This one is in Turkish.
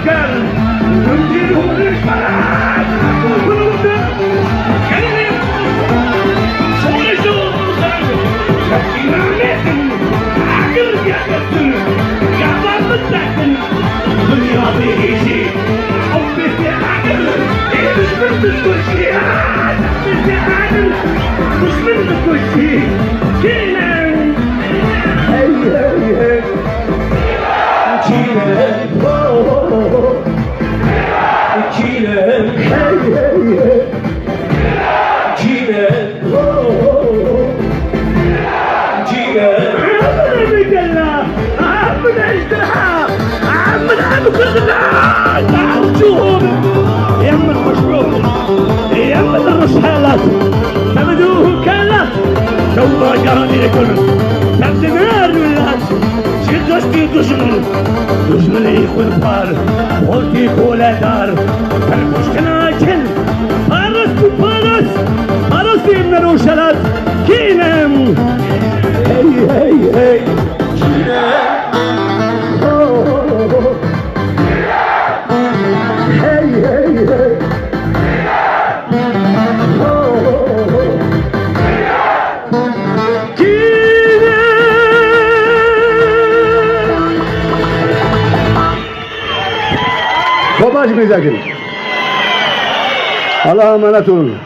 Oscar, Nundir Holir Parat, Kulunda, Kalim, Sonuçlar, Şakiranetin, Akıl yakasın, Kafanı takın, Dünya değişi, O bizi akıl, Düşman düşmüşü, Bizi akıl, Düşman düşmüşü, Kinem, Hey hey hey, Kinem, Kinem, hey hey hey, Kinem, Kinem. Amına amına ejderha, amına kızlar, تعالوا يم المشروع يم الرسالة تبدوه كلا شو ما جراني لكل تبدنار الناس شدستي دشمن يخون فار قلتي كولا دار المشكلة كل فارس من الرسالات كينم هي هي هي كينم Hey hey hey. Topaç mıydı? Allah'a emanet olun.